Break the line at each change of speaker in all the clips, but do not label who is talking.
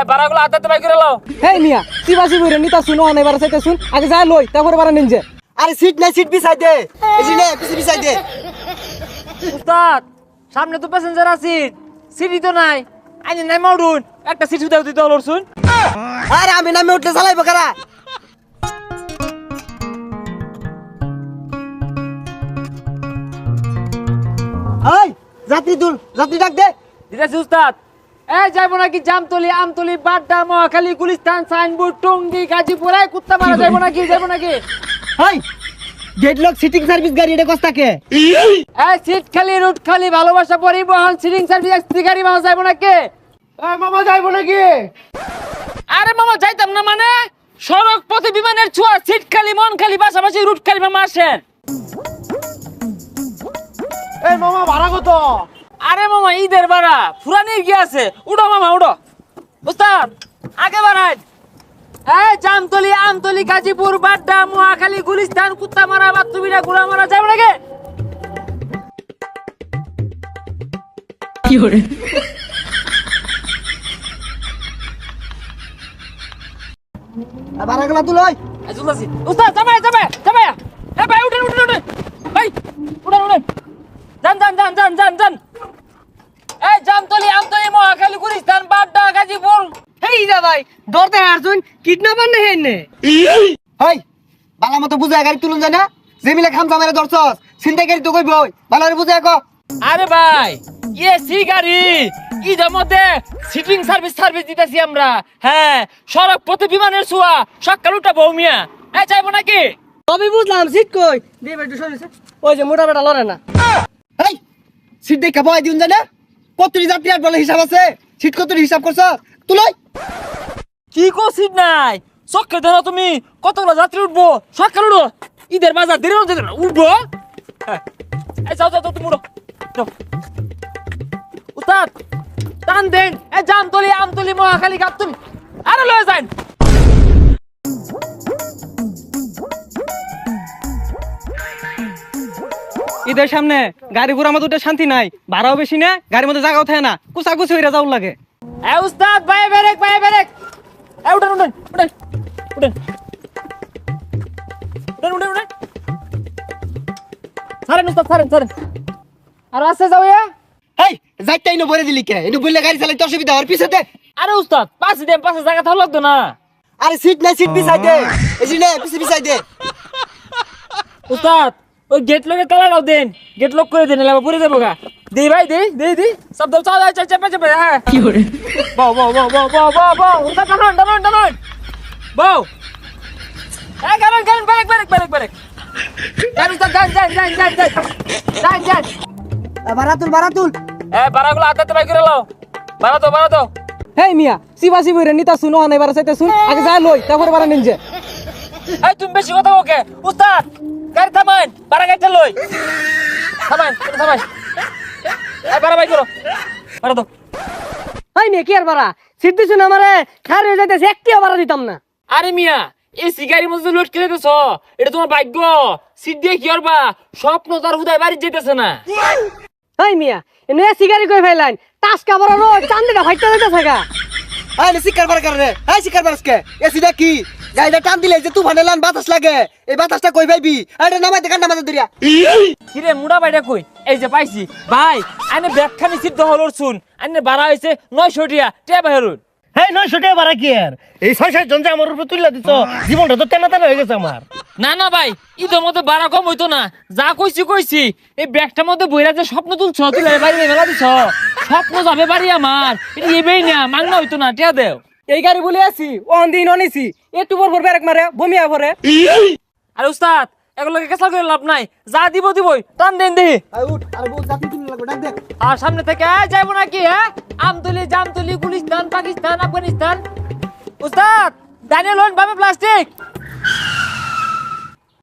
বারাগুলো আদাতে by করে লাও।
হেই মিয়া সিবাসি বইরে নিতা শুনো না এবারে চাইতে শুন আগে যা লই তারপরে বারা নিনজে।
আরে সিট নাই, সিট বিছাই দে, এই নে পিছে বিছাই দে।
উস্তাদ সামনে তো প্যাসেঞ্জার আছে, সিটই তো নাই। আইনে নাই মাউডুন একটা সিট উদাও দিতে হলো শুন।
আরে আমি নামে উঠলে চালাইবো কারা? এই যাত্রী তুল, যাত্রী ডাক দে।
দিতেছি উস্তাদ। যাইবো নাকি জামতলি, আমতলি, বাড্ডা, মহাখালী, গুলিস্তান, সাইনবোর্ড, টঙ্গী, গাজীপুর, কুত্তা মারা যাইবো নাকি? যাইবো নাকি?
এই গেটলক সিটিং সার্ভিস গাড়ি এটা কস্তাকে?
সিট খালি, রুট খালি, ভালোবাসা পরিবহন, সিটিং সার্ভিস এক্সপ্রেস গাড়ি পাওয়া যাইবো নাকি?
মামা যাইবো নাকি?
আরে মামা যাইতাম না মানে? সড়ক পথে বিমানের ছোঁয়া, সিট খালি, মন খালি, পাশাপাশি রুট খালি, মামা আসেন।
এই মামা ভাড়া কত?
আরে মামা ঈদের ভাড়া ফুরানি কি আছে, উঠো মামা উঠো। উস্তাদ আগে বাড়াই। জামতলি, আমতলি, গাজীপুর, বাড্ডা, মহাখালী, গুলিস্তান, কুত্তামারা, বাতুবিরা, গুড়ামারা যাবে নাকি? কি করে
ভাড়া গুলা তুল।
উস্তাদ যাবে যাবে যাবে। ভাই উঠেন উঠেন উঠেন ভাই, উঠেন উঠেন, যান যান যান যান যান যান। জামতলি, আমতলি, মহাখালী, গুলিস্তান, বাড্ডা, গাজীপুর।
হেই দা ভাই দরতে হারছুন কিডন্যাপার না হেন নে।
এই বালা মতো বুঝায় গাড়ি তুলুন যায় না? জেমিলে খামসা মেরে ধরছস, চিন্তা গাড়ি তো কইবই, ভালো করে বুঝায় কো।
আরে ভাই এসি গাড়ি ঈদের মধ্যে সিটিং সার্ভিস দিতেছি আমরা। হ্যাঁ সড়ক পথে বিমানের ছোঁয়া, সকাল উঠা বৌমিয়া। যাইবো নাকি?
তবে বুঝলাম সিট কই দে বেটু শুনেছে ওই যে মোটা বেটা লরে না।
এই সিট দেখা বয় দিউন যায় না? কতটি যাত্রী আর বলে হিসাব আছে? সিট কতটি হিসাব করছ? তুলাই
কি কো সিট নাই? চক্কে ধরো তুমি, কতগুলো যাত্রী উঠবো? সকাল উঠো, ঈদের বাজার দেরি হতে উঠবো। যাও যাও তুমি উঠো। উস্তাদ টান দেন। জামতলি, আমতলি, মহাখালী, গাবতলি, আরে লয়ে যান।
ঈদের সামনে গাড়ি ঘোড়া মধ্যে উঠে শান্তি নাই, ভাড়াও বেশি না, গাড়ির মধ্যে জায়গাও থাকে না, কুচাকুচি হইরা যাও লাগে।
উস্তাদ ভাই ব্রেক ভাই ব্রেক। উঠেন উঠেন উঠেন উঠেন উঠেন উঠেন উঠেন। ছাড়েন উস্তাদ ছাড়েন ছাড়েন। আর আসতে যাও।
এই যাইতাই না বলে দিলি কে? এটু বললে গাড়ি চালাইতে অসুবিধা আর পিছেতে।
আরে উস্তাদ পাশে দেন, পাশে জায়গা থাকলো লাগতো না।
আরে সিট নাই, সিট বিছাই দে, এই নে পিছে বিছাই দে।
উস্তাদ ওই গেট লকে তালা দাও দেন, গেট লক করে দেন, এলাকা পুরে দেবো গা। দে ভাই দে দে দে সব দাও, চাও চাও চেপে চেপে। হ্যাঁ কি করে বাও বাও বাও বাও বাও বাও বাও। উস্তাদ টানুন টানুন টানুন বাও। গাড়ি গাড়ি ব্রেক ব্রেক ব্রেক ব্রেক। গাড়ি উস্তাদ যান যান যান যান যান যান যান।
ভাড়া তুল, ভাড়া তুল।
বারাগুলো আদাতে বাই করে লাও। বাড়া দাও বাড়া দাও।
হেই মিয়া সিবাসি বইরে নিতা শুনো না এবারে চাইতে শুন আগে যা লই তারপরে বারা নিনজে।
তুমি বেশি কথা ওকে। উস্তাদ গাড়ি থামান, বারা গাড়িটা লই থামান থামান। বারা বাই করো, বাড়া দাও।
হাই মিয়া কি আর বারা সিট দিছুন আমারে খার হয়ে যাইতেছে, একটিও বারা দিতাম না।
আরে মিয়া এসি গাড়ির মধ্যে লোড করে দিতেছ, এটা তোমার ভাগ্য। সিট দিয়ে কি করবা? স্বপ্ন তার উদয় বাড়ি যেতেছে না।
হাই মিয়া এনে সিগারি কই ফাইলাইন টাসকা বড় রো চান্দিটা ফাইটা যাইতেছে গা।
এই নে শিকার বার করে রে, এই শিকার বারসকে এসিটা কি? গাড়িটা টান দিলে যে তুফানে লান বাতাস লাগে, এই বাতাসটা কই পাইবি? এটা নামাইতে কান্না মাঝে দরিয়া।
কিরে মুড়া বাইটা কই? এই যে পাইছি ভাই। আইনে ব্যাগখানি সিট দহলর শুন, আইনে বাড়া হয়েছে 900 টিয়া টিয়া বাহিরুন।
হ্যাঁ 900 টাকা ভাড়া কি আর? এই 6-7 জন যে আমার উপর তুলে দিত, জীবনটা তো তেনা তেনা হয়ে গেছে আমার।
না না ভাই ঈদের মধ্যে বাড়া কম হইতো না। যা কইছি কইছি, এই ব্যাগটার মধ্যে বইরা যে স্বপ্ন তুলছ, তুলে বাড়ি মেলা দিছ, স্বপ্ন যাবে বাড়ি আমার। এটা এবেই না, মাংনা হইতো না, টিয়া দেও।
এই গাড়ি বলে আছি অন দিন অনিছি একটু পর পর ব্রেক মারে বমিয়া পড়ে।
আরে উস্তাদ এগুলোকে কেসাল করে লাভ নাই, যা দিব দিবই, টান দেন দেহি।
এই উঠ, আরে বউ যাত্রী তুলে লাগবে, ডাক দে।
আর সামনে থেকে যাইবো নাকি? আমতলি, জামতলি, গুলিস্তান, পাকিস্তান, আফগানিস্তান। উস্তাদ দাঁড়িয়ে লোন ভাবে প্লাস্টিক।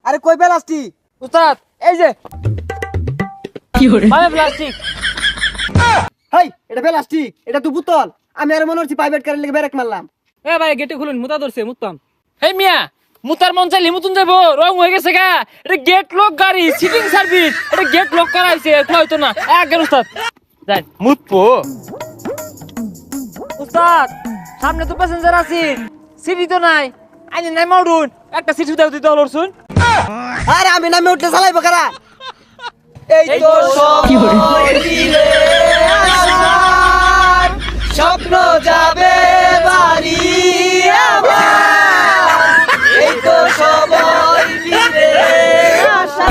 আরে কই বেলাস্তি?
উস্তাদ এই যে ভাবে প্লাস্টিক।
হেই এটা বেলাস্টিক, এটা তো বোতল। আমি আর মনে হচ্ছে প্রাইভেট কারের লেগে ব্রেক মারলাম।
এ ভাই গেটে খুলুন মুতা ধরছে মুতাম।
এই মিয়া মুতার মন চাইলে মুতুন যাবো, রং হয়ে গেছে গা। এটা গেট লক গাড়ি, সিটিং সার্ভিস, এটা গেট লক করা হয়েছে, হয়তো না। একজন উস্তাদ যাই মুতপো। উস্তাদ সামনে তো প্যাসেঞ্জার আছে সিটি তো নাই আইনে নাই মাউডুন একটা সিট দাও দিতে হলো শুন
আরে আমি নামে উঠলে চালাইবো কারা এই তো সময় ফিরে আসার, স্বপ্ন যাবে বাড়ি আমার, এই তো সময় ফিরে আসার।